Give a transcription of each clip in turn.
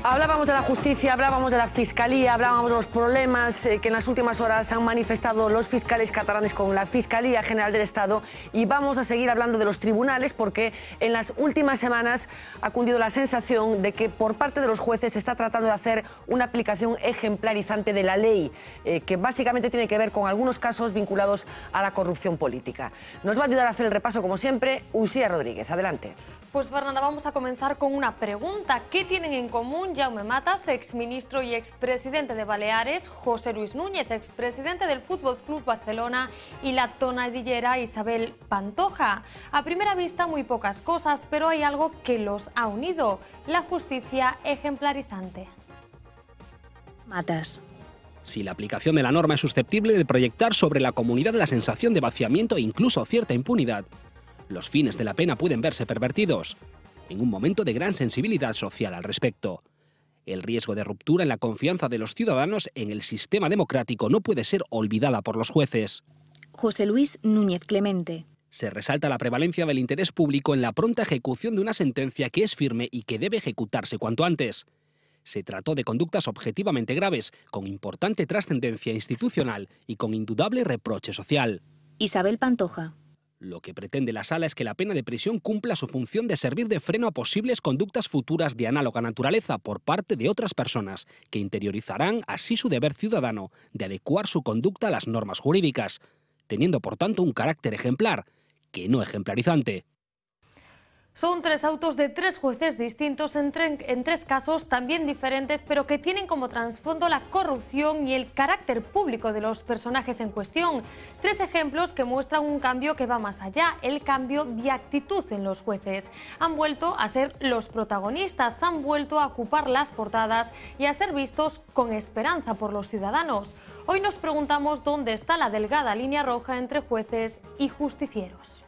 Hablábamos de la justicia, hablábamos de la fiscalía, hablábamos de los problemas que en las últimas horas han manifestado los fiscales catalanes con la Fiscalía General del Estado, y vamos a seguir hablando de los tribunales porque en las últimas semanas ha cundido la sensación de que por parte de los jueces se está tratando de hacer una aplicación ejemplarizante de la ley, que básicamente tiene que ver con algunos casos vinculados a la corrupción política. Nos va a ayudar a hacer el repaso, como siempre, Uxía Rodríguez. Adelante. Pues Fernanda, vamos a comenzar con una pregunta. ¿Qué tienen en común Jaume Matas, exministro y expresidente de Baleares, José Luis Núñez, expresidente del Fútbol Club Barcelona, y la tonadillera Isabel Pantoja? A primera vista muy pocas cosas, pero hay algo que los ha unido: la justicia ejemplarizante. Matas. Si la aplicación de la norma es susceptible de proyectar sobre la comunidad la sensación de vaciamiento e incluso cierta impunidad, los fines de la pena pueden verse pervertidos, en un momento de gran sensibilidad social al respecto. El riesgo de ruptura en la confianza de los ciudadanos en el sistema democrático no puede ser olvidada por los jueces. José Luis Núñez Clemente. Se resalta la prevalencia del interés público en la pronta ejecución de una sentencia que es firme y que debe ejecutarse cuanto antes. Se trató de conductas objetivamente graves, con importante trascendencia institucional y con indudable reproche social. Isabel Pantoja. Lo que pretende la Sala es que la pena de prisión cumpla su función de servir de freno a posibles conductas futuras de análoga naturaleza por parte de otras personas, que interiorizarán así su deber ciudadano de adecuar su conducta a las normas jurídicas, teniendo por tanto un carácter ejemplar, que no ejemplarizante. Son 3 autos de 3 jueces distintos en 3 casos también diferentes, pero que tienen como trasfondo la corrupción y el carácter público de los personajes en cuestión. 3 ejemplos que muestran un cambio que va más allá, el cambio de actitud en los jueces. Han vuelto a ser los protagonistas, han vuelto a ocupar las portadas y a ser vistos con esperanza por los ciudadanos. Hoy nos preguntamos dónde está la delgada línea roja entre jueces y justicieros.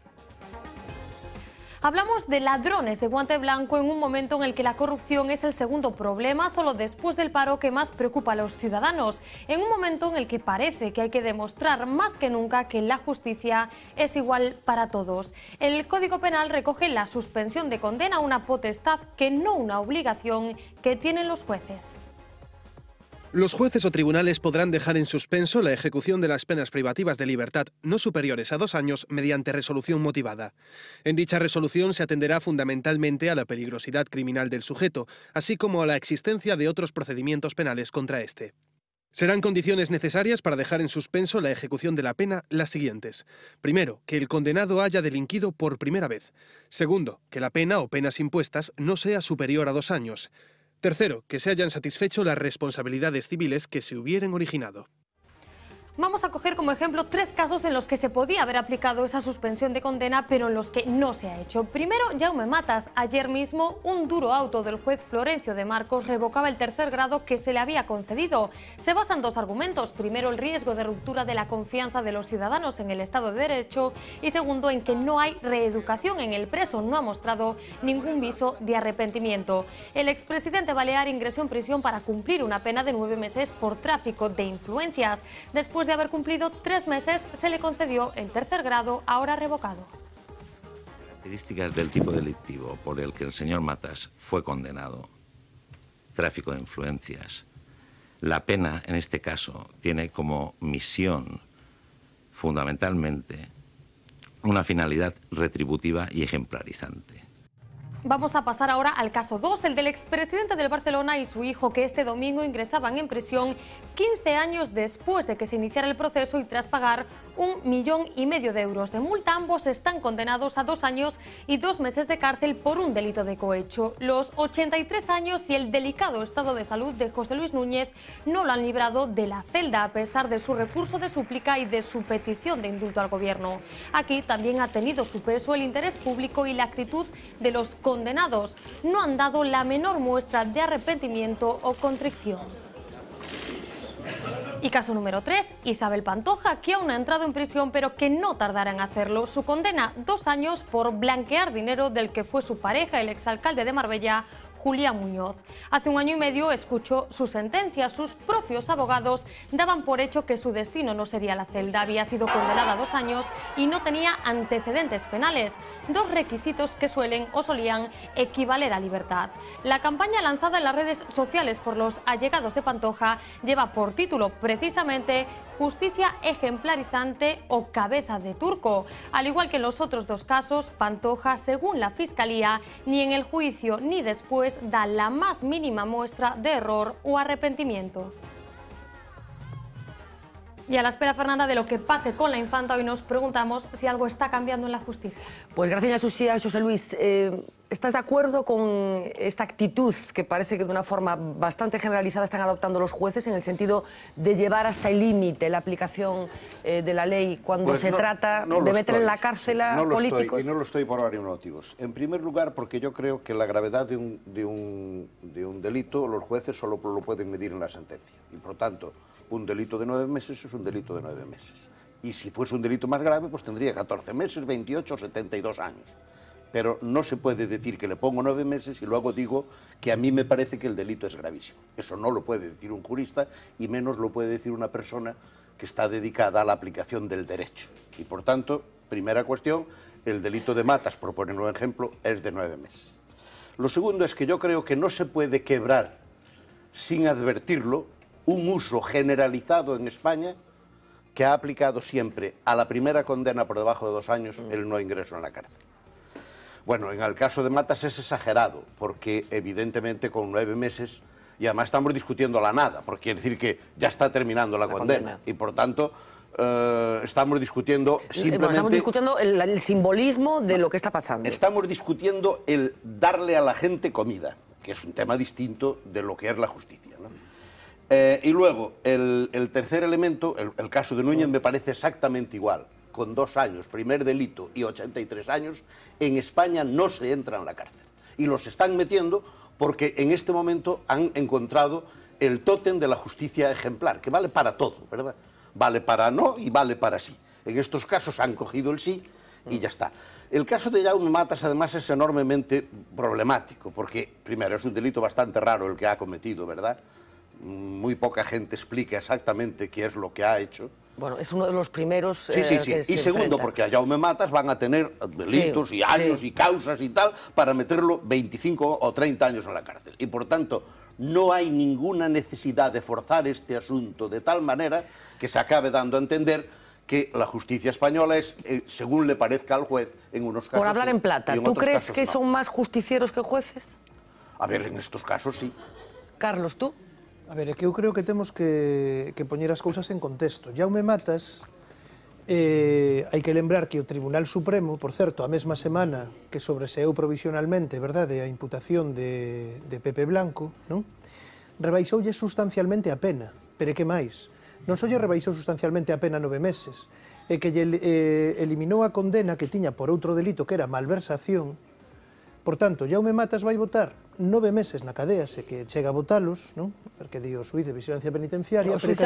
Hablamos de ladrones de guante blanco en un momento en el que la corrupción es el segundo problema, solo después del paro, que más preocupa a los ciudadanos. En un momento en el que parece que hay que demostrar más que nunca que la justicia es igual para todos. El Código Penal recoge la suspensión de condena, una potestad que no una obligación que tienen los jueces. Los jueces o tribunales podrán dejar en suspenso la ejecución de las penas privativas de libertad no superiores a 2 años mediante resolución motivada. En dicha resolución se atenderá fundamentalmente a la peligrosidad criminal del sujeto, así como a la existencia de otros procedimientos penales contra éste. Serán condiciones necesarias para dejar en suspenso la ejecución de la pena las siguientes. Primero, que el condenado haya delinquido por primera vez. Segundo, que la pena o penas impuestas no sea superior a 2 años. Tercero, que se hayan satisfecho las responsabilidades civiles que se hubieran originado. Vamos a coger como ejemplo 3 casos en los que se podía haber aplicado esa suspensión de condena, pero en los que no se ha hecho. Primero, Jaume Matas. Ayer mismo, un duro auto del juez Florencio de Marcos revocaba el 3er grado que se le había concedido. Se basa en 2 argumentos. Primero, el riesgo de ruptura de la confianza de los ciudadanos en el Estado de Derecho, y segundo, en que no hay reeducación en el preso. No ha mostrado ningún viso de arrepentimiento. El expresidente balear ingresó en prisión para cumplir una pena de 9 meses por tráfico de influencias. Después de haber cumplido 3 meses, se le concedió el 3er grado, ahora revocado. Características del tipo delictivo por el que el señor Matas fue condenado: tráfico de influencias. La pena, en este caso, tiene como misión, fundamentalmente, una finalidad retributiva y ejemplarizante. Vamos a pasar ahora al caso 2, el del expresidente del Barcelona y su hijo, que este domingo ingresaban en prisión 15 años después de que se iniciara el proceso y tras pagar 1,5 millones de euros de multa. Ambos están condenados a 2 años y 2 meses de cárcel por un delito de cohecho. Los 83 años y el delicado estado de salud de José Luis Núñez no lo han librado de la celda, a pesar de su recurso de súplica y de su petición de indulto al gobierno. Aquí también ha tenido su peso el interés público y la actitud de los condenados. No han dado la menor muestra de arrepentimiento o contrición. Y caso número 3, Isabel Pantoja, que aún ha entrado en prisión pero que no tardará en hacerlo. Su condena, 2 años por blanquear dinero del que fue su pareja, el exalcalde de Marbella, Julián Muñoz. Hace 1 año y medio escuchó su sentencia. Sus propios abogados daban por hecho que su destino no sería la celda. Había sido condenada a 2 años y no tenía antecedentes penales, 2 requisitos que suelen o solían equivaler a libertad. La campaña lanzada en las redes sociales por los allegados de Pantoja lleva por título precisamente Justicia ejemplarizante o cabeza de turco. Al igual que en los otros 2 casos, Pantoja, según la Fiscalía, ni en el juicio ni después da la más mínima muestra de error o arrepentimiento. Y a la espera, Fernanda, de lo que pase con la infanta, hoy nos preguntamos si algo está cambiando en la justicia. Pues gracias, José Luis. ¿Estás de acuerdo con esta actitud que parece que de una forma bastante generalizada están adoptando los jueces en el sentido de llevar hasta el límite la aplicación de la ley cuando se trata de meter en la cárcel a políticos? Y no lo estoy por varios motivos. En primer lugar, porque yo creo que la gravedad de un delito los jueces solo lo pueden medir en la sentencia. Y por tanto, un delito de 9 meses es un delito de 9 meses. Y si fuese un delito más grave, pues tendría 14 meses, 28 o 72 años. Pero no se puede decir que le pongo 9 meses y luego digo que a mí me parece que el delito es gravísimo. Eso no lo puede decir un jurista y menos lo puede decir una persona que está dedicada a la aplicación del derecho. Y por tanto, primera cuestión, el delito de Matas, por poner un ejemplo, es de 9 meses. Lo segundo es que yo creo que no se puede quebrar sin advertirlo un uso generalizado en España que ha aplicado siempre a la primera condena por debajo de 2 años el no ingreso en la cárcel. Bueno, en el caso de Matas es exagerado, porque evidentemente con 9 meses, y además estamos discutiendo la nada, porque quiere decir que ya está terminando la condena, y por tanto estamos discutiendo simplemente... Estamos discutiendo el simbolismo de lo que está pasando. Estamos discutiendo el darle a la gente comida, que es un tema distinto de lo que es la justicia, ¿no? Y luego, el tercer elemento, el caso de Núñez me parece exactamente igual. Con 2 años, primer delito, y 83 años, en España no se entra en la cárcel. Y los están metiendo porque en este momento han encontrado el tótem de la justicia ejemplar, que vale para todo, ¿verdad? Vale para no y vale para sí. En estos casos han cogido el sí y ya está. El caso de Jaume Matas, además, es enormemente problemático, porque, primero, es un delito bastante raro el que ha cometido, ¿verdad? Muy poca gente explica exactamente qué es lo que ha hecho. Bueno, es uno de los primeros Sí. Y segundo, porque a Jaume Matas van a tener delitos y años y causas y tal para meterlo 25 o 30 años en la cárcel. Y por tanto, no hay ninguna necesidad de forzar este asunto de tal manera que se acabe dando a entender que la justicia española es, según le parezca al juez, en unos casos... Por hablar en plata, ¿tú crees que son más justicieros que jueces? A ver, en estos casos sí. Carlos, tú? A ver, é que eu creo que temos que poñer as cousas en contexto. Jaume Matas, hai que lembrar que o Tribunal Supremo, por certo, a mesma semana que sobreseeu provisionalmente, verdade, a imputación de Pepe Blanco, non? Rebaixoulle sustancialmente a pena, pero que máis? Non só lle rebaixou sustancialmente a pena 9 meses, é que lle eliminou a condena que tiña por outro delito que era malversación. Por tanto, Jaume Matas vai votar 9 meses na cadea, se que chega a votalos, non? Porque di o xuíz de vigilancia penitenciaria, pero que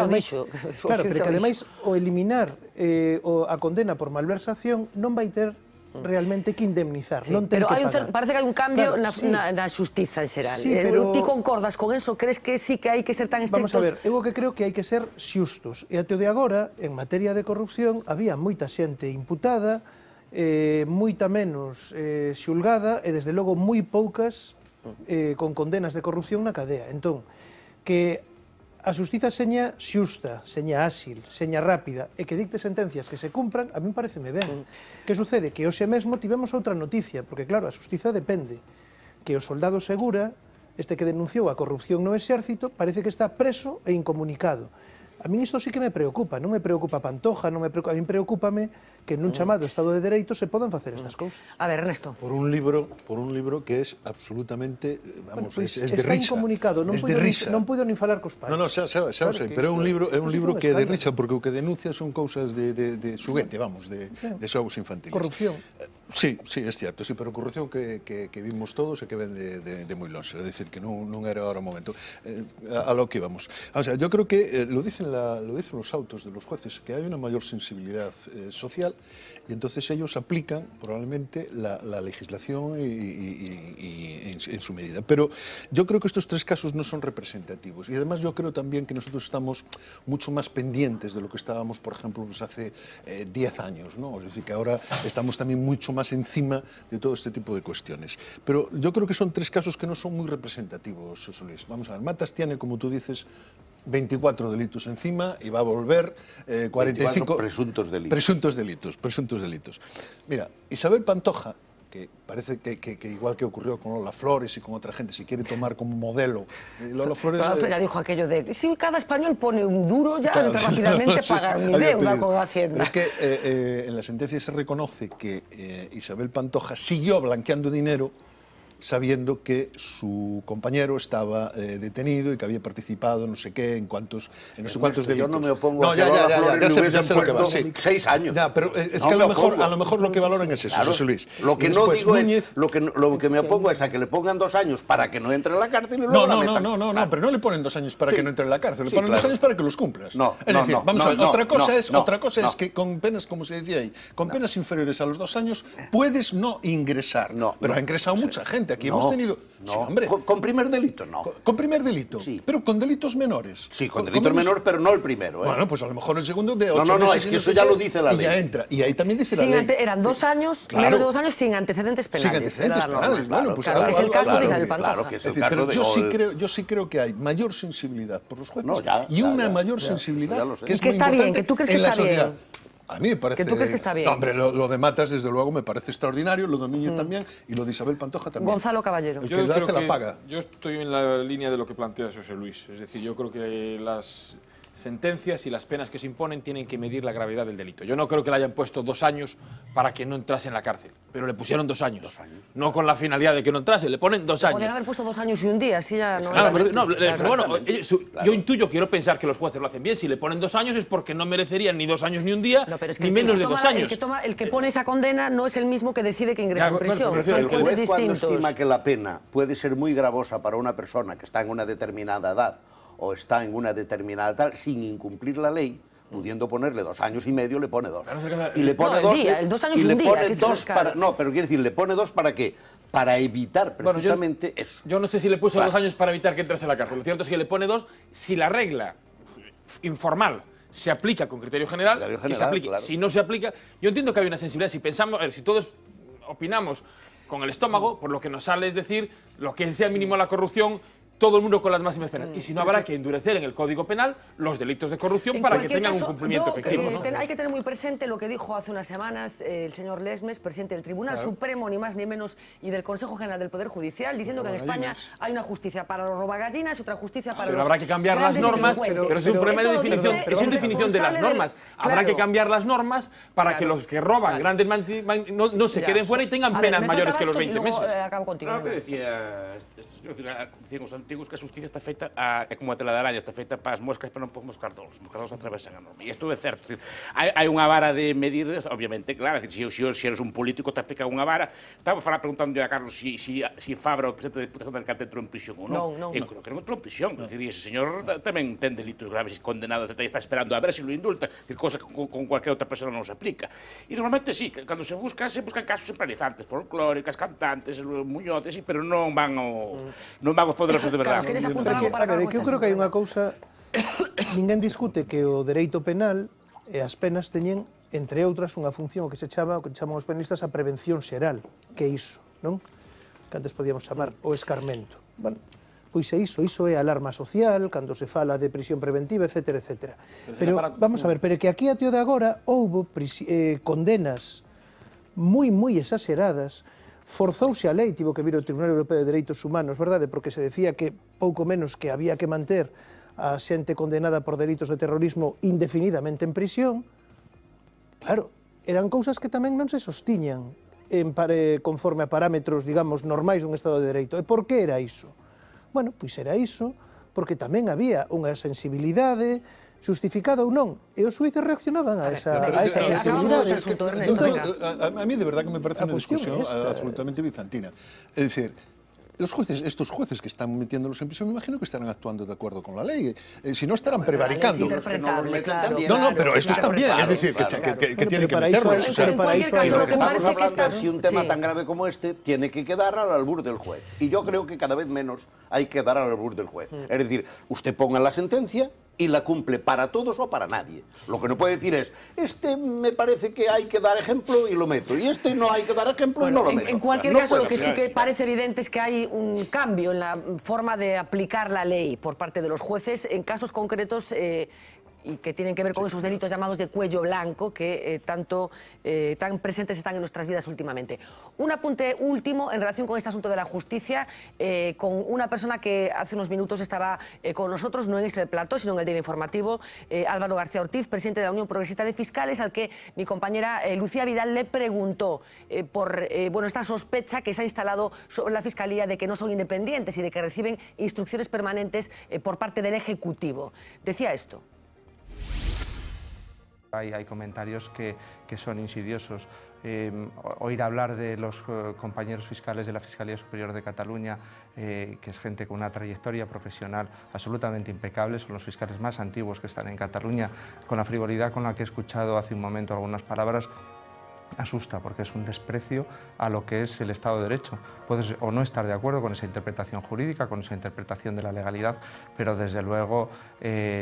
ademais o eliminar a condena por malversación non vai ter realmente que indemnizar, non ten que pagar. Parece que hai un cambio na xustiza en xeral. Ti concordas con eso? Crees que sí que hai que ser tan estrictos? Vamos a ver, eu que creo que hai que ser xustos. E até o de agora, en materia de corrupción, había moita xente imputada, moita menos xulgada e, desde logo, moi poucas con condenas de corrupción na cadea. Entón, que a xustiza seña xusta, seña áxil, seña rápida e que dicte sentencias que se cumpran, a mí pareceme ben. Que sucede? Que hoxe mesmo tivemos outra noticia, porque claro, a xustiza depende. Que o soldado Segura, este que denunciou a corrupción no exército, parece que está preso e incomunicado. A mí isto sí que me preocupa, non me preocupa Pantoja, a mí preocúpame que nun chamado Estado de Dereito se poden facer estas cousas. A ver, Ernesto. Por un libro que es absolutamente, vamos, pues es de risa. Está incomunicado, non puido nin falar cos pais. No, xa sei, pero é un libro que é de risa, porque o que denuncia son cousas de xoguete, vamos, de xogos infantiles. Corrupción. Sí, sí, é certo, sí, pero a corrupción que vimos todos e que ven de moi longe, é dicir, que non era ahora o momento. A lo que íbamos. O sea, yo creo que lo dicen los autos de los jueces, que hay una mayor sensibilidad social y entonces ellos aplican probablemente la legislación y en su medida. Pero yo creo que estos tres casos no son representativos y además yo creo también que nosotros estamos mucho más pendientes de lo que estábamos, por ejemplo, pues hace 10 años, ¿no? Es decir, que ahora estamos también mucho más encima de todo este tipo de cuestiones. Pero yo creo que son tres casos que no son muy representativos, José Luis. Vamos a ver, Matas tiene, como tú dices, 24 delitos encima y va a volver 45... presuntos delitos. Presuntos delitos. Mira, Isabel Pantoja, que parece que igual que ocurrió con Lola Flores y con otra gente, si quiere tomar como modelo. Lola Flores ya dijo aquello de, si cada español pone un duro, ya rápidamente pagan mi deuda con Hacienda. Pero es que en la sentencia se reconoce que Isabel Pantoja siguió blanqueando dinero sabiendo que su compañero estaba detenido y que había participado no sé qué, en no sé cuántos delitos. Yo no me opongo a que Lola Flores le hubiesen puesto 6 años. Ya, pero es que a lo mejor lo que valoran es eso, José Luis. Lo que no digo es, lo que me opongo es a que le pongan 2 años para que no entre en la cárcel y luego la metan. No, pero no le ponen 2 años para que no entre en la cárcel, le ponen 2 años para que los cumplas. Es decir, vamos a ver, otra cosa es que con penas, como se decía ahí, con penas inferiores a los 2 años puedes no ingresar, pero ha ingresado mucha gente. Aquí hemos tenido... Sí, hombre. Con primer delito, no. Con primer delito, sí. Pero con delitos menores. Sí, con delitos menores, pero no el primero. Bueno, pues a lo mejor el segundo de 8 meses. No, es que eso ya lo dice la ley. Y ya entra. Y ahí también dice la ley. Eran 2 años, menos de 2 años, sin antecedentes penales. Sin antecedentes penales, bueno, pues... Claro, que es el caso de Isabel Pantoja. Pero yo sí creo que hay mayor sensibilidad por los jueces y una mayor sensibilidad que es muy importante. Que tú crees que está bien. A mí me parece... ¿Que tú crees que está bien? No, hombre, lo de Matas, desde luego, me parece extraordinario, lo de Núñez también, y lo de Isabel Pantoja también. Gonzalo Caballero. El que le hace la paga. Yo estoy en la línea de lo que plantea José Luis. Es decir, yo creo que las sentencias y las penas que se imponen tienen que medir la gravedad del delito. Yo no creo que le hayan puesto 2 años para que no entrase en la cárcel, pero le pusieron 2 años. 2 años. No con la finalidad de que no entrase, le ponen 2 años. Podrían haber puesto 2 años y un día, así ya no... Claro, pero bueno, yo intuyo, quiero pensar que los jueces lo hacen bien. Si le ponen 2 años es porque no merecerían ni 2 años ni un día, ni menos de 2 años. El que pone esa condena no es el mismo que decide que ingresa en prisión. Son el juez distintos. Cuando estima que la pena puede ser muy gravosa para una persona que está en una determinada edad o está en una determinada tal, sin incumplir la ley, pudiendo ponerle 2 años y medio, le pone 2. Y le pone 2. El 2 años y un día. No, pero quiere decir, le pone 2 ¿para qué? Para evitar precisamente eso. Yo no sé si le puso 2 años para evitar que entrase a la cárcel. Lo cierto es que le pone 2 si la regla informal se aplica con criterio general, que se aplique. Claro. Si no se aplica, yo entiendo que hay una sensibilidad. Si pensamos, si todos opinamos con el estómago, por lo que nos sale es decir, lo que sea mínimo la corrupción, todo el mundo con las máximas penas. Y si no, habrá que endurecer en el Código Penal los delitos de corrupción para que tengan un cumplimiento efectivo. Hay que tener muy presente lo que dijo hace unas semanas el señor Lesmes, presidente del Tribunal Supremo, ni más ni menos, y del Consejo General del Poder Judicial, diciendo que en España hay una justicia para los robagallinas y otra justicia para los... Pero habrá que cambiar las normas, pero es un problema de definición, es una definición de las normas. Habrá que cambiar las normas para que los que roban grandes no se queden fuera y tengan penas mayores que los 20 meses. Acabo contigo. Claro que decían os antigos que a xusticia está feita como a telaraña, está feita para as moscas, pero non para os moscardos. Os moscardos atravesan a norma. E isto é certo. Hai unha vara de medir, obviamente, claro, se eres un político te aplica unha vara. Estaba preguntando a Carlos si Fabra, o presidente de Diputación del Alcalde, entrou en prisión ou non. Eu creo que non entrou en prisión. Ese señor tamén ten delitos graves, condenado, etc. Está esperando a ver se lo indulta, cosa que con cualquier outra persona non se aplica. E normalmente sí, cando se buscan casos empalizantes, folclóricas, cantantes, muñoces, pero non van os poderosos de verdade. Eu creo que hai unha cousa, ninguén discute que o dereito penal e as penas teñen, entre outras, unha función que se chama, o que chaman os penalistas, a prevención xeral, que é iso, non? Que antes podíamos chamar o escarmento. Bueno, pois é iso é alarma social, cando se fala de prisión preventiva, etc. Pero, vamos a ver, pero que aquí até o de agora houbo condenas moi exageradas. Forzouse a lei, tivo que vir o Tribunal Europeo de Dereitos Humanos, verdade? Porque se decía que pouco menos que había que manter a xente condenada por delitos de terrorismo indefinidamente en prisión. Claro, eran cousas que tamén non se sostiñan conforme a parámetros, digamos, normais dun Estado de Dereito. E por que era iso? Bueno, pois era iso porque tamén había unha sensibilidade xustificada ou non, e os xuíces reaccionaban a esa sensibilidade. A mí de verdad que me parece unha discusión absolutamente bizantina. É dicir, estos jueces que están metiéndolos en prisión, me imagino que estarán actuando de acuerdo con la ley. Si no, estarán prevaricando. No, pero estos también. Es decir, que tienen que meterlos. Pero para eso hay lo que estamos hablando es si un tema tan grave como este tiene que quedar al albur del juez. Y yo creo que cada vez menos hay que dar al albur del juez. Es decir, usted ponga la sentencia y la cumple para todos o para nadie. Lo que no puede decir es, este me parece que hay que dar ejemplo y lo meto, y este no hay que dar ejemplo y no lo meto. En cualquier caso, lo que sí que parece evidente es que hay un cambio en la forma de aplicar la ley por parte de los jueces en casos concretos y que tienen que ver con esos delitos llamados de cuello blanco que tan presentes están en nuestras vidas últimamente. Un apunte último en relación con este asunto de la justicia, con una persona que hace unos minutos estaba con nosotros, no en este plató, sino en el teleinformativo, Álvaro García Ortiz, presidente de la Unión Progresista de Fiscales, al que mi compañera Lucía Vidal le preguntó por esta sospecha que se ha instalado sobre la Fiscalía de que no son independientes y de que reciben instrucciones permanentes por parte del Ejecutivo. Decía esto. Hay comentarios que son insidiosos. Oír hablar de los compañeros fiscales de la Fiscalía Superior de Cataluña, que es gente con una trayectoria profesional absolutamente impecable, son los fiscales más antiguos que están en Cataluña, con la frivolidad con la que he escuchado hace un momento algunas palabras, asusta, porque es un desprecio a lo que es el Estado de Derecho. Puedes o no estar de acuerdo con esa interpretación jurídica, con esa interpretación de la legalidad, pero desde luego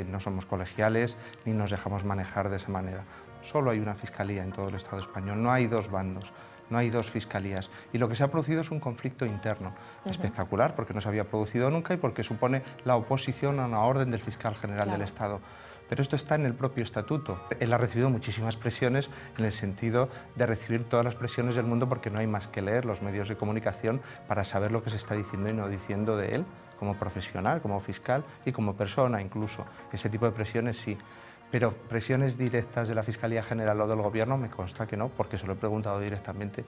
no somos colegiales ni nos dejamos manejar de esa manera. Solo hay una fiscalía en todo el Estado español, no hay dos bandos, no hay dos fiscalías. Y lo que se ha producido es un conflicto interno espectacular, porque no se había producido nunca y porque supone la oposición a una orden del fiscal general del Estado. Pero esto está en el propio estatuto. Él ha recibido muchísimas presiones en el sentido de recibir todas las presiones del mundo porque no hay más que leer los medios de comunicación para saber lo que se está diciendo y no diciendo de él como profesional, como fiscal y como persona incluso. Ese tipo de presiones sí. Pero presiones directas de la Fiscalía General o del Gobierno me consta que no, porque se lo he preguntado directamente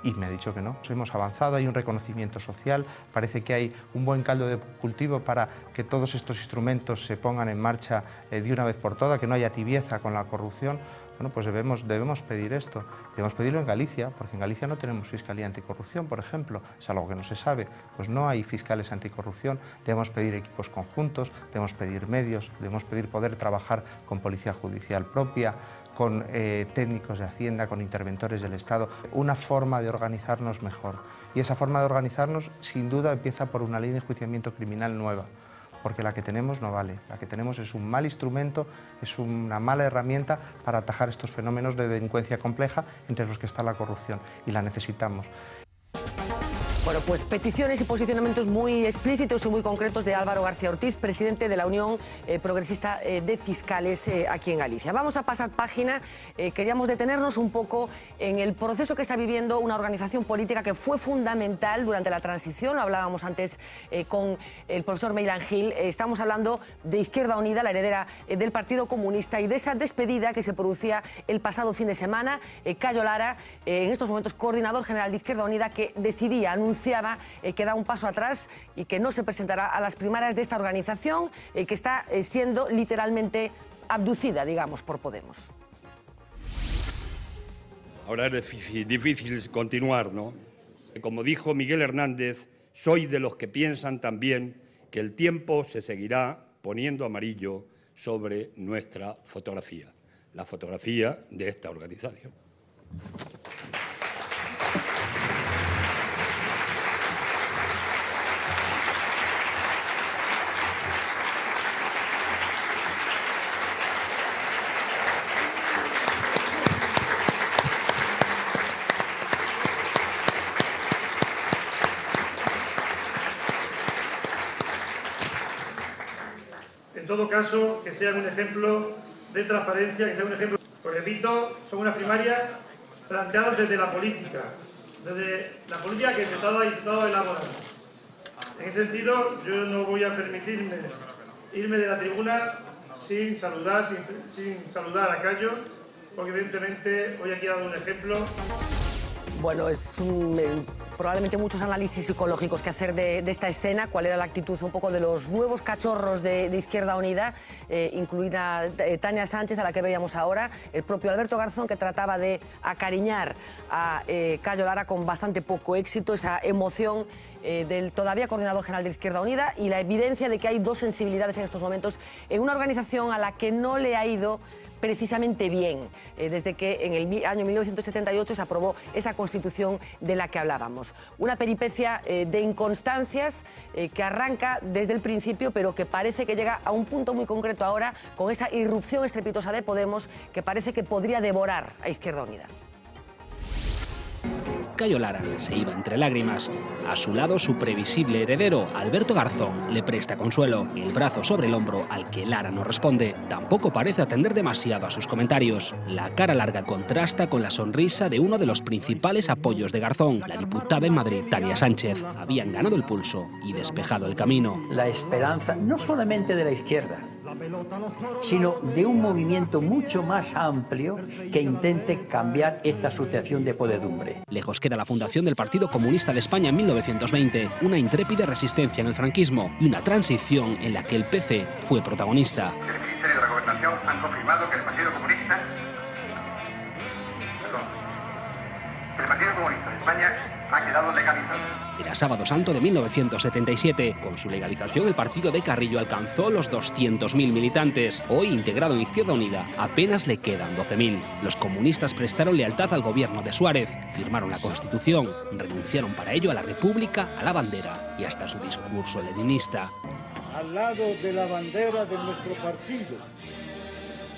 y me ha dicho que no. Hemos avanzado, hay un reconocimiento social, parece que hay un buen caldo de cultivo para que todos estos instrumentos se pongan en marcha de una vez por todas, que no haya tibieza con la corrupción. Bueno, pues debemos pedir esto. Debemos pedirlo en Galicia, porque en Galicia no tenemos Fiscalía Anticorrupción, por ejemplo. Es algo que no se sabe. Pues no hay fiscales anticorrupción. Debemos pedir equipos conjuntos, debemos pedir medios, debemos pedir poder trabajar con Policía Judicial propia, con técnicos de Hacienda, con interventores del Estado. Una forma de organizarnos mejor. Y esa forma de organizarnos, sin duda, empieza por una ley de enjuiciamiento criminal nueva. Porque la que tenemos no vale. La que tenemos es un mal instrumento, es una mala herramienta para atajar estos fenómenos de delincuencia compleja entre los que está la corrupción, y la necesitamos. Bueno, pues peticiones y posicionamientos muy explícitos y muy concretos de Álvaro García Ortiz, presidente de la Unión Progresista de Fiscales aquí en Galicia. Vamos a pasar página. Queríamos detenernos un poco en el proceso que está viviendo una organización política que fue fundamental durante la transición. Lo hablábamos antes con el profesor Meilán Gil. Estamos hablando de Izquierda Unida, la heredera del Partido Comunista, y de esa despedida que se producía el pasado fin de semana. Cayo Lara, en estos momentos coordinador general de Izquierda Unida, que anunciaba que da un paso atrás y que no se presentará a las primarias de esta organización que está siendo literalmente abducida, digamos, por Podemos. Ahora es difícil continuar, ¿no? Como dijo Miguel Hernández, soy de los que piensan también que el tiempo se seguirá poniendo amarillo sobre nuestra fotografía, la fotografía de esta organización. En todo caso, que sean un ejemplo de transparencia, que sean un ejemplo, pues repito, son unas primarias planteadas desde la política que se estaba elaborando. En ese sentido, yo no voy a permitirme irme de la tribuna sin saludar a Cayo, porque evidentemente hoy aquí ha dado un ejemplo. Bueno, es probablemente muchos análisis psicológicos que hacer de esta escena, cuál era la actitud un poco de los nuevos cachorros de Izquierda Unida, incluida Tania Sánchez, a la que veíamos ahora, el propio Alberto Garzón, que trataba de acariñar a Cayo Lara con bastante poco éxito, esa emoción del todavía coordinador general de Izquierda Unida y la evidencia de que hay dos sensibilidades en estos momentos en una organización a la que no le ha ido precisamente bien, desde que en el año 1978 se aprobó esa Constitución de la que hablábamos. Una peripecia de inconstancias que arranca desde el principio, pero que parece que llega a un punto muy concreto ahora, con esa irrupción estrepitosa de Podemos, que parece que podría devorar a Izquierda Unida. Cayo Lara se iba entre lágrimas. A su lado, su previsible heredero, Alberto Garzón, le presta consuelo, el brazo sobre el hombro al que Lara no responde. Tampoco parece atender demasiado a sus comentarios. La cara larga contrasta con la sonrisa de uno de los principales apoyos de Garzón, la diputada en Madrid, Tania Sánchez. Habían ganado el pulso y despejado el camino. La esperanza, no solamente de la izquierda, sino de un movimiento mucho más amplio que intente cambiar esta situación de podredumbre. Lejos queda la fundación del Partido Comunista de España en 1920, una intrépida resistencia en el franquismo y una transición en la que el PC fue protagonista. El Ministerio de la Gobernación han confirmado que el Partido Comunista de España ha quedado legalizado. Era Sábado Santo de 1977. Con su legalización, el partido de Carrillo alcanzó los 200.000 militantes. Hoy, integrado en Izquierda Unida, apenas le quedan 12.000. Los comunistas prestaron lealtad al gobierno de Suárez, firmaron la Constitución, renunciaron para ello a la República, a la bandera y hasta su discurso leninista. Al lado de la bandera de nuestro partido,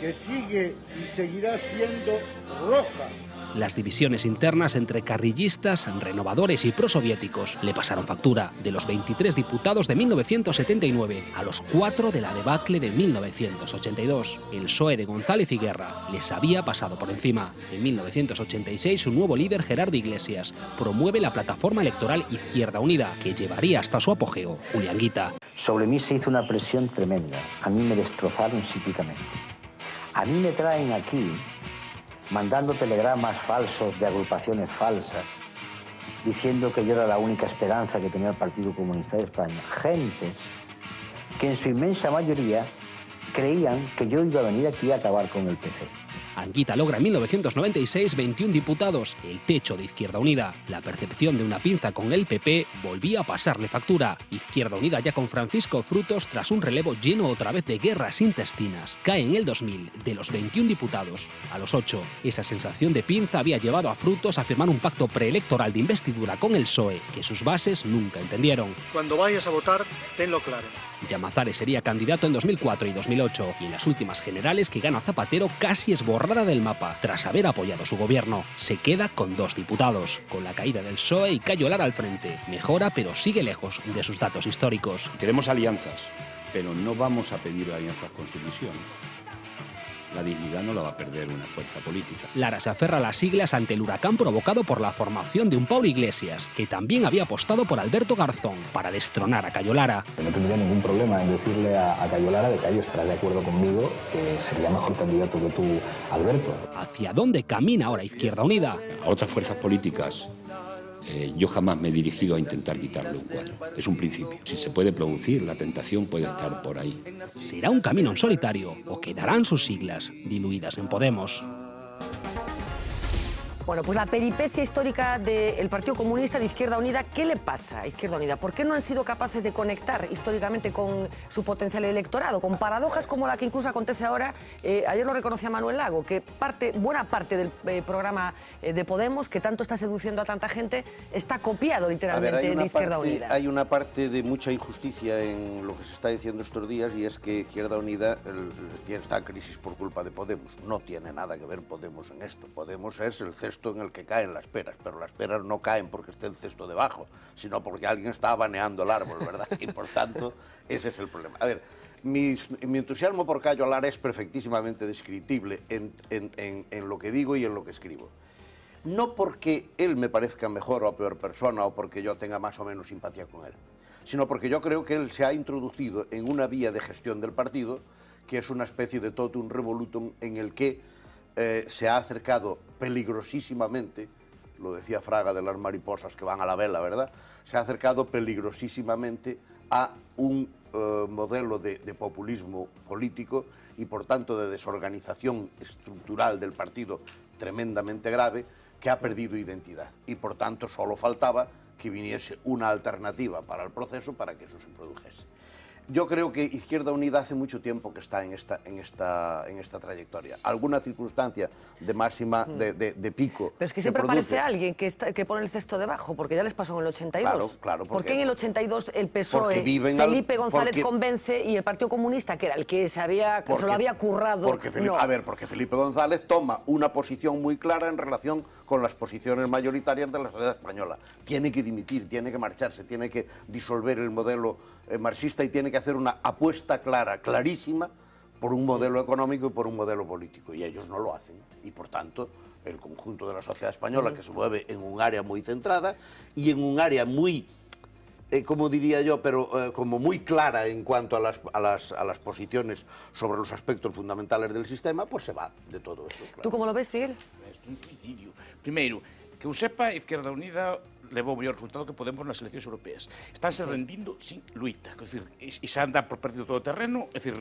que sigue y seguirá siendo roja. Las divisiones internas entre carrillistas, renovadores y prosoviéticos le pasaron factura. De los 23 diputados de 1979 a los 4 de la debacle de 1982. El PSOE de González y Guerra les había pasado por encima. En 1986 su nuevo líder, Gerardo Iglesias, promueve la plataforma electoral Izquierda Unida, que llevaría hasta su apogeo Julián Guita. Sobre mí se hizo una presión tremenda. A mí me destrozaron psíquicamente. A mí me traen aquí mandando telegramas falsos de agrupaciones falsas, diciendo que yo era la única esperanza que tenía el Partido Comunista de España. Gentes que en su inmensa mayoría creían que yo iba a venir aquí a acabar con el PC. Anguita logra en 1996 21 diputados, el techo de Izquierda Unida. La percepción de una pinza con el PP volvía a pasarle factura. Izquierda Unida, ya con Francisco Frutos, tras un relevo lleno otra vez de guerras intestinas, cae en el 2000 de los 21 diputados a los 8. Esa sensación de pinza había llevado a Frutos a firmar un pacto preelectoral de investidura con el PSOE, que sus bases nunca entendieron. Cuando vayas a votar, tenlo claro. Llamazares sería candidato en 2004 y 2008, y en las últimas generales que gana Zapatero casi es borrada del mapa, tras haber apoyado su gobierno. Se queda con 2 diputados, con la caída del PSOE y Cayo Lara al frente. Mejora, pero sigue lejos de sus datos históricos. Queremos alianzas, pero no vamos a pedir alianzas con sumisión. La dignidad no la va a perder una fuerza política. Lara se aferra a las siglas ante el huracán provocado por la formación de un Pablo Iglesias, que también había apostado por Alberto Garzón para destronar a Cayo Lara. No tendría ningún problema en decirle a Cayo Lara de que Cayo estará de acuerdo conmigo, que sería mejor candidato que tú, Alberto. ¿Hacia dónde camina ahora Izquierda Unida? A otras fuerzas políticas yo jamás me he dirigido a intentar quitarle un cuadro. Es un principio. Si se puede producir, la tentación puede estar por ahí. ¿Será un camino en solitario o quedarán sus siglas diluidas en Podemos? Bueno, pues la peripecia histórica del Partido Comunista de Izquierda Unida, ¿qué le pasa a Izquierda Unida? ¿Por qué no han sido capaces de conectar históricamente con su potencial electorado? Con paradojas como la que incluso acontece ahora, ayer lo reconocía Manuel Lago, que buena parte del programa de Podemos, que tanto está seduciendo a tanta gente, está copiado literalmente de Izquierda Unida. Hay una parte de mucha injusticia en lo que se está diciendo estos días, y es que Izquierda Unida está en crisis por culpa de Podemos. No tiene nada que ver Podemos en esto. Podemos es el cesto en el que caen las peras, pero las peras no caen porque esté el cesto debajo, sino porque alguien está baneando el árbol, ¿verdad? Y por tanto, ese es el problema. A ver, mi entusiasmo por Cayo Lara es perfectísimamente descriptible en lo que digo y en lo que escribo. No porque él me parezca mejor o peor persona o porque yo tenga más o menos simpatía con él, sino porque yo creo que él se ha introducido en una vía de gestión del partido que es una especie de totum revolutum en el que se ha acercado peligrosísimamente lo decía Fraga de las mariposas que van a la vela, ¿verdad? Se ha acercado peligrosísimamente a un modelo de populismo político y, por tanto, de desorganización estructural del partido tremendamente grave, que ha perdido identidad. Y, por tanto, solo faltaba que viniese una alternativa para el proceso para que eso se produjese. Yo creo que Izquierda Unida hace mucho tiempo que está en esta trayectoria. Alguna circunstancia de máxima, de pico. Pero es que siempre aparece alguien que pone el cesto debajo, porque ya les pasó en el 82. Claro. ¿Por qué en el 82 el PSOE, Felipe González convence y el Partido Comunista, que era el que se lo había currado? Porque Felipe González toma una posición muy clara en relación con las posiciones mayoritarias de la sociedad española. Tiene que dimitir, tiene que marcharse, tiene que disolver el modelo marxista y tiene que hacer una apuesta clara, clarísima, por un modelo económico y por un modelo político. Y ellos no lo hacen. Y, por tanto, el conjunto de la sociedad española, que se mueve en un área muy centrada y en un área muy, como diría yo, pero como muy clara en cuanto a las posiciones sobre los aspectos fundamentales del sistema, pues se va de todo eso. Claro. ¿Tú cómo lo ves, Miguel? É un suicidio. Primeiro, que eu sepa, Izquierda Unida levou o mellor resultado que Podemos nas eleccións europeas. Estánse rendindo sin luita. É dicir, e xa anda por perdido todo o terreno, é dicir,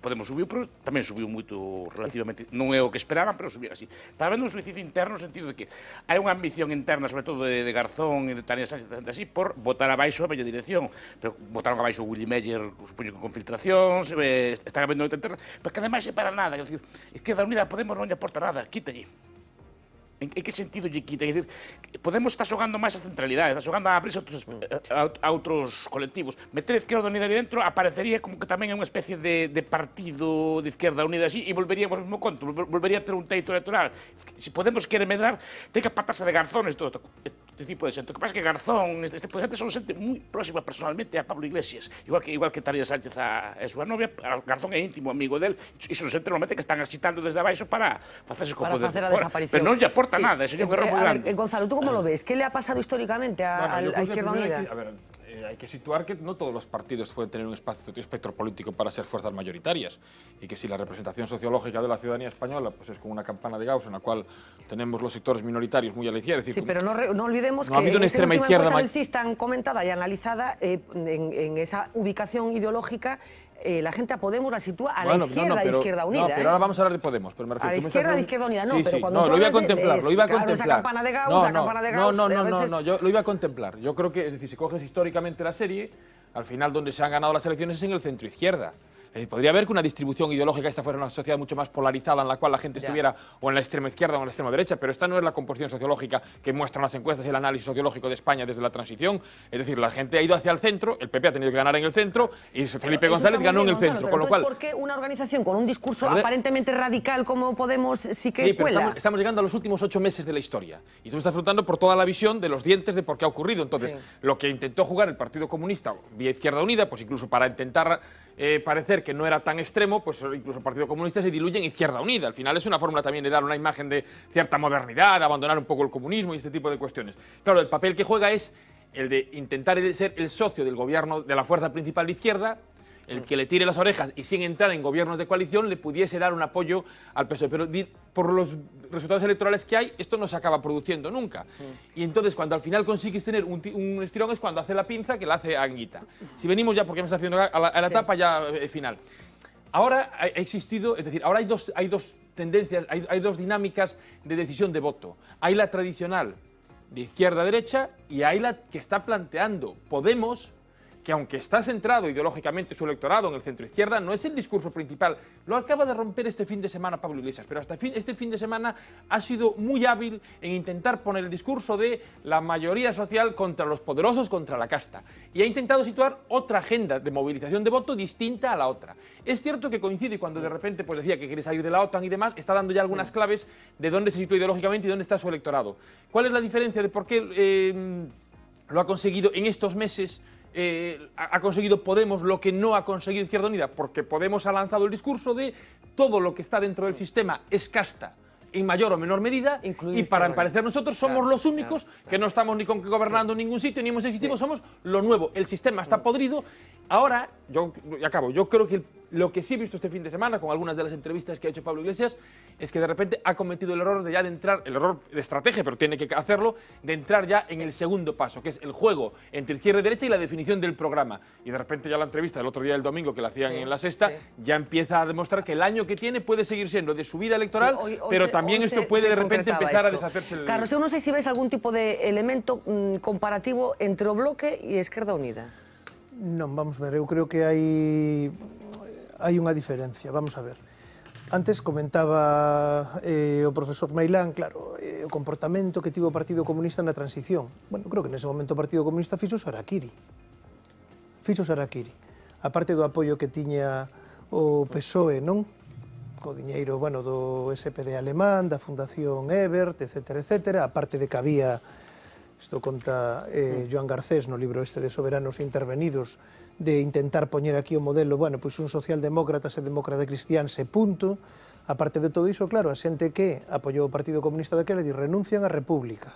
Podemos subiu, pero tamén subiu moito relativamente, non é o que esperaban, pero subiu así. Está habendo un suicidio interno no sentido de que hai unha ambición interna, sobre todo de Garzón e de Tania Sánchez, así, por botar abaixo a bella dirección. Pero botaron abaixo o Willy Meyer, supoño que con filtracións, están habendo moito interno, pero que ademais é para nada. É dicir, Izquierda Unida, Podemos non lle aporta nada, quítalle. En que sentido lle quita? É dicir, Podemos está xogando máis a centralidade, está xogando a abrirse a outros colectivos. Meter Izquierda Unida ali dentro aparecería como que tamén é unha especie de partido de Izquierda Unida así, e volveríamos ao mesmo conto, volvería a ter un teito electoral. Se Podemos quere medrar, ten que apartarse de Garzón e todo este tipo de xente. O que pasa é que Garzón, este tipo de xente, son xente moi próxima personalmente a Pablo Iglesias, igual que Tania Sánchez a súa novia. Garzón é íntimo amigo del, e son xente normalmente que están agitando desde abaixo para facerse con poder fora, pero non lle aporta nada, eso é un error moi grande. Gonzalo, ¿tú cómo lo ves? ¿Qué le ha pasado históricamente a Izquierda Unida? Hay que situar que no todos los partidos pueden tener un espectro político para ser fuerzas mayoritarias, y que si la representación sociológica de la ciudadanía española pues es como una campana de Gauss en la cual tenemos los sectores minoritarios muy a la izquierda. Sí, pero no olvidemos que en esa última encuesta del CIS tan comentada y analizada, en esa ubicación ideológica, la gente a Podemos la sitúa a la izquierda de Izquierda Unida. No, pero ahora vamos a hablar de Podemos. Pero me refiero, a la izquierda de Izquierda Unida, no, sí, pero cuando lo iba a contemplar, lo iba a contemplar. Esa campana de Gauss, No, yo lo iba a contemplar. Yo creo que, es decir, si coges históricamente la serie, al final donde se han ganado las elecciones es en el centro izquierda. Podría haber que una distribución ideológica, esta fuera una sociedad mucho más polarizada, en la cual la gente estuviera o en la extrema izquierda o en la extrema derecha, pero esta no es la composición sociológica que muestran las encuestas y el análisis sociológico de España desde la transición. Es decir, la gente ha ido hacia el centro, el PP ha tenido que ganar en el centro y Felipe González ganó en el centro. Con lo cual, ¿por qué una organización con un discurso aparentemente radical como Podemos sí que cuela? Pero estamos llegando a los últimos 8 meses de la historia y tú me estás preguntando por toda la visión de los dientes de por qué ha ocurrido. Entonces, lo que intentó jugar el Partido Comunista vía Izquierda Unida, pues incluso para intentar parecer que no era tan extremo, pues incluso el Partido Comunista se diluye en Izquierda Unida. Al final es una fórmula también de dar una imagen de cierta modernidad, de abandonar un poco el comunismo y este tipo de cuestiones. Claro, el papel que juega es el de intentar ser el socio del gobierno de la fuerza principal de izquierda, el que le tire las orejas y sin entrar en gobiernos de coalición le pudiese dar un apoyo al PSOE. Pero por los resultados electorales que hay, esto no se acaba produciendo nunca. Y entonces, cuando al final consigues tener un estirón, es cuando hace la pinza que la hace Anguita. Si venimos ya, porque me estás haciendo a la etapa ya final. Ahora ha existido, es decir, ahora hay dos tendencias, hay dos dinámicas de decisión de voto. Hay la tradicional de izquierda a derecha y hay la que está planteando Podemos, que aunque está centrado ideológicamente su electorado en el centro-izquierda, no es el discurso principal. Lo acaba de romper este fin de semana Pablo Iglesias, pero hasta este fin de semana ha sido muy hábil en intentar poner el discurso de la mayoría social contra los poderosos, contra la casta. Y ha intentado situar otra agenda de movilización de voto distinta a la otra. Es cierto que coincide cuando de repente pues decía que quiere salir de la OTAN y demás, está dando ya algunas claves de dónde se sitúa ideológicamente y dónde está su electorado. ¿Cuál es la diferencia de por qué lo ha conseguido en estos meses? Ha conseguido Podemos lo que no ha conseguido Izquierda Unida, porque Podemos ha lanzado el discurso de todo lo que está dentro del sistema es casta en mayor o menor medida, y para parecer nosotros somos los únicos que no estamos ni gobernando en ningún sitio, ni hemos existido, somos lo nuevo, el sistema está podrido Ahora, yo acabo, yo creo que lo que sí he visto este fin de semana, con algunas de las entrevistas que ha hecho Pablo Iglesias, es que de repente ha cometido el error de ya de entrar, el error de estrategia, pero tiene que hacerlo, de entrar ya en el segundo paso, que es el juego entre izquierda y derecha y la definición del programa. Y de repente ya la entrevista del otro día del domingo, que la hacían en La Sexta, ya empieza a demostrar que el año que tiene puede seguir siendo de subida electoral, pero también esto puede de repente empezar a deshacerse. Carlos, eu non sei se ves algún tipo de elemento comparativo entre o Bloque e Esquerda Unida. Non, vamos a ver, eu creo que hai unha diferencia, vamos a ver. Antes comentaba o profesor Mailán, claro, o comportamento que tivo o Partido Comunista na transición. Bueno, creo que nese momento o Partido Comunista fixo Harakiri. A parte do apoio que tiña o PSOE, non? Co diñeiro, bueno, do SPD alemán, da Fundación Ebert, etcétera, etcétera, a parte de que había, isto conta Joan Garcés no libro este de Soberanos Intervenidos, de intentar poñer aquí o modelo, bueno, pois un socialdemócrata e demócrata cristiáns e punto. A parte de todo iso, claro, a xente que apoiou o Partido Comunista daquela e renuncian á República,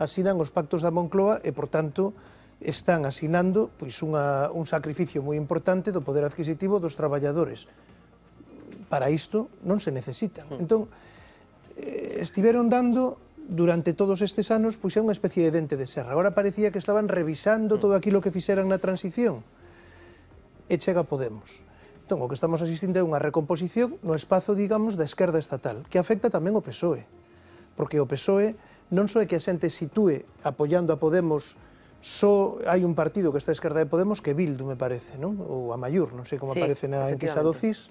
asinan os pactos da Moncloa e, por tanto, están asinando pois un sacrificio moi importante do poder adquisitivo dos traballadores. Para isto non se necesitan. Entón, estiveron dando durante todos estes anos pois é unha especie de dente de serra. Agora parecía que estaban revisando todo aquilo que fixeran na transición. E chega Podemos. Entón, o que estamos asistindo é unha recomposición no espazo, digamos, da esquerda estatal, que afecta tamén o PSOE. Porque o PSOE non só é que a xente sitúe apoiando a Podemos, só hai un partido que está a esquerda de Podemos que Bildu, me parece, non? Ou a Maiur, non sei como aparece na enquisa do CIS,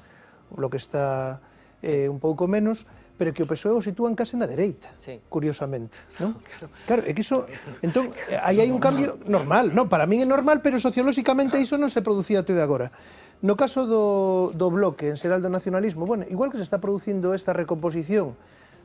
o que está un pouco menos, pero que o PSOE o sitúan case na dereita, curiosamente, non? Claro, é que iso, entón, aí hai un cambio normal, non, para min é normal, pero sociolóxicamente iso non se producía até de agora. No caso do Bloque, en xeral do nacionalismo, bueno, igual que se está producindo esta recomposición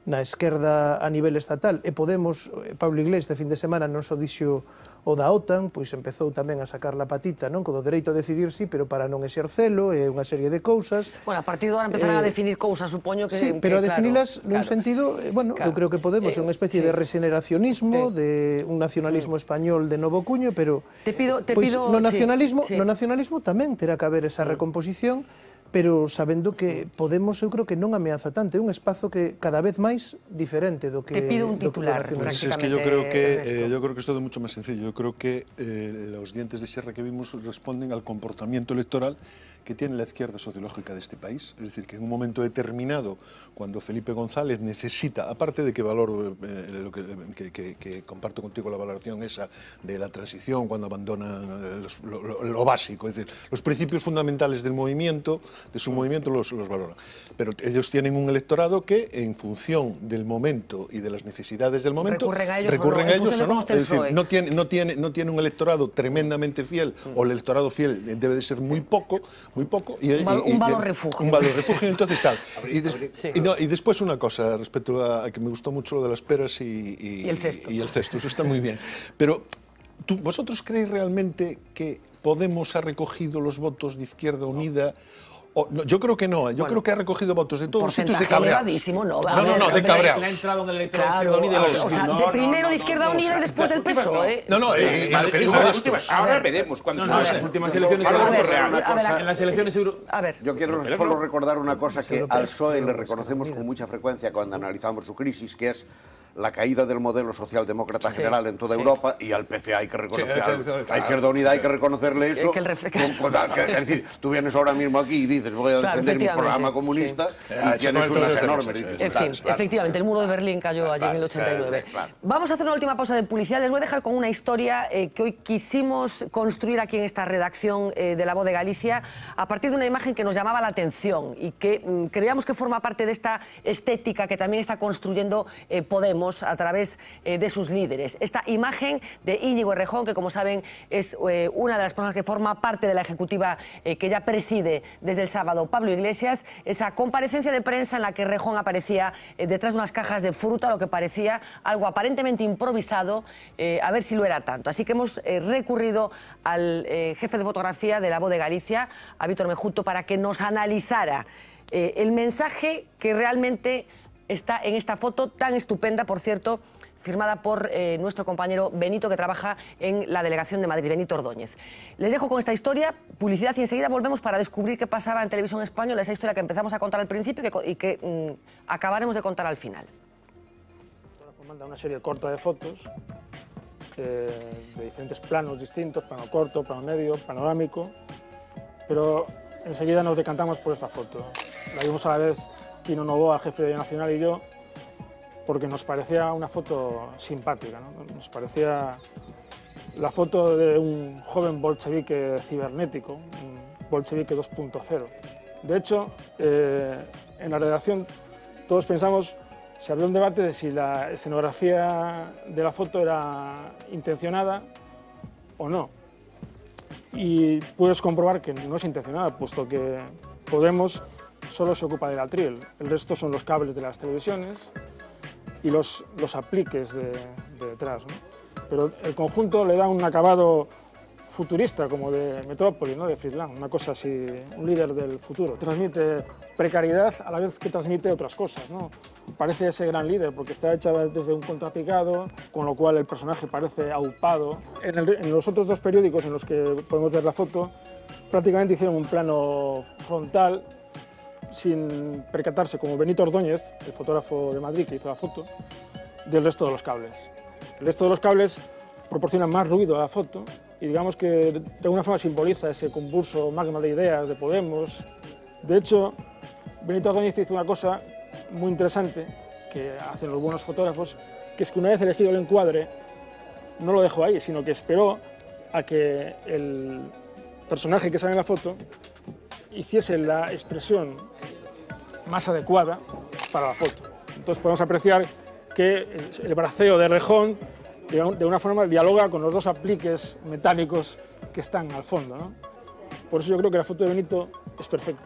na esquerda a nivel estatal, e Podemos, Pablo Iglesias, este fin de semana non só dixo o da OTAN, pois empezou tamén a sacar la patita, non, co do dereito a decidir sí, pero para non exercelo, e unha serie de cousas. Bueno, a partir de agora empezarán a definir cousas, supoño que... Sí, pero a definilas nun sentido, bueno, eu creo que Podemos é unha especie de regeneracionismo, de un nacionalismo español de novo cuño, pero no nacionalismo tamén terá que haber esa recomposición, pero sabendo que Podemos, eu creo que non ameaza tanto, é un espazo que cada vez máis diferente do que... Te pido un titular, pues es que yo creo que es todo mucho más sencillo. Yo creo que los dientes de sierra que vimos responden al comportamiento electoral que tiene la izquierda sociológica de este país. Es decir, que en un momento determinado, cuando Felipe González necesita, aparte de que valoro, que comparto contigo la valoración esa de la transición, cuando abandonan lo básico, es decir, los principios fundamentales del movimiento, de su movimiento los valoran. Pero ellos tienen un electorado que, en función del momento y de las necesidades del momento, recurren a ellos o no. Es decir, no tiene un electorado tremendamente fiel, o el electorado fiel debe de ser muy poco, un valor refugio. Un valor refugio, entonces tal. Y después una cosa, respecto a que me gustó mucho lo de las peras y el cesto, eso está muy bien. Pero, ¿vosotros creéis realmente que Podemos ha recogido los votos de Izquierda Unida? No, yo creo que no, yo creo que ha recogido votos de todos los sitios de cabreados. No, de cabreados. Le ha entrado en el electorado de Izquierda Unida. O sea, primero de Izquierda Unida y después del PSOE. Ahora veremos cuando se las últimas elecciones. En las elecciones yo quiero solo recordar una cosa que al PSOE le reconocemos con mucha frecuencia cuando analizamos su crisis, que es la caída del modelo socialdemócrata general en toda Europa, y al PC hay que reconocer, a Izquierda Unida hay que reconocerle eso. Es decir, tú vienes ahora mismo aquí y dices voy a defender mi programa comunista y tienes unas enormes. En fin, efectivamente, el muro de Berlín cayó allí en el 89. Vamos a hacer una última pausa de publicidad. Les voy a dejar con una historia que hoy quisimos construir aquí en esta redacción de La Voz de Galicia a partir de una imagen que nos llamaba la atención y que creíamos que forma parte de esta estética que también está construyendo Podemos a través de sus líderes. Esta imagen de Íñigo Errejón, que como saben es una de las personas que forma parte de la ejecutiva que ya preside desde el sábado Pablo Iglesias, esa comparecencia de prensa en la que Errejón aparecía detrás de unas cajas de fruta, lo que parecía algo aparentemente improvisado, a ver si lo era tanto. Así que hemos recurrido al jefe de fotografía de La Voz de Galicia, a Víctor Mejuto, para que nos analizara el mensaje que realmente está en esta foto tan estupenda, por cierto, firmada por nuestro compañero Benito, que trabaja en la delegación de Madrid, Benito Ordóñez. Les dejo con esta historia, publicidad, y enseguida volvemos para descubrir qué pasaba en Televisión Española, esa historia que empezamos a contar al principio y que acabaremos de contar al final. Manda una serie corta de fotos de diferentes planos distintos, plano corto, plano medio, panorámico, pero enseguida nos decantamos por esta foto. La vimos a la vez Quino Novoa, jefe de Nacional, y yo, porque nos parecía una foto simpática, ¿no? Nos parecía la foto de un joven bolchevique cibernético, un bolchevique 2.0. De hecho, en la redacción todos pensamos, se abrió un debate de si la escenografía de la foto era intencionada o no. Y puedes comprobar que no es intencionada, puesto que Podemos solo se ocupa del atril. El resto son los cables de las televisiones y los apliques de detrás, ¿no? Pero el conjunto le da un acabado futurista, como de Metrópoli, ¿no? De Friedland, una cosa así, un líder del futuro. Transmite precariedad a la vez que transmite otras cosas, ¿no? Parece ese gran líder porque está hecha desde un contrapicado, con lo cual el personaje parece aupado. En los otros dos periódicos en los que podemos ver la foto, prácticamente hicieron un plano frontal sin percatarse, como Benito Ordóñez, el fotógrafo de Madrid que hizo la foto, del resto de los cables. El resto de los cables proporcionan más ruido a la foto y digamos que de alguna forma simboliza ese convulso magma de ideas de Podemos. De hecho, Benito Ordóñez hizo una cosa muy interesante que hacen los buenos fotógrafos, que es que una vez elegido el encuadre, no lo dejó ahí, sino que esperó a que el personaje que sale en la foto hiciese la expresión más adecuada para la foto. Entonces podemos apreciar que el braceo de Rejón de una forma dialoga con los dos apliques metálicos que están al fondo, ¿no? Por eso yo creo que la foto de Benito es perfecta.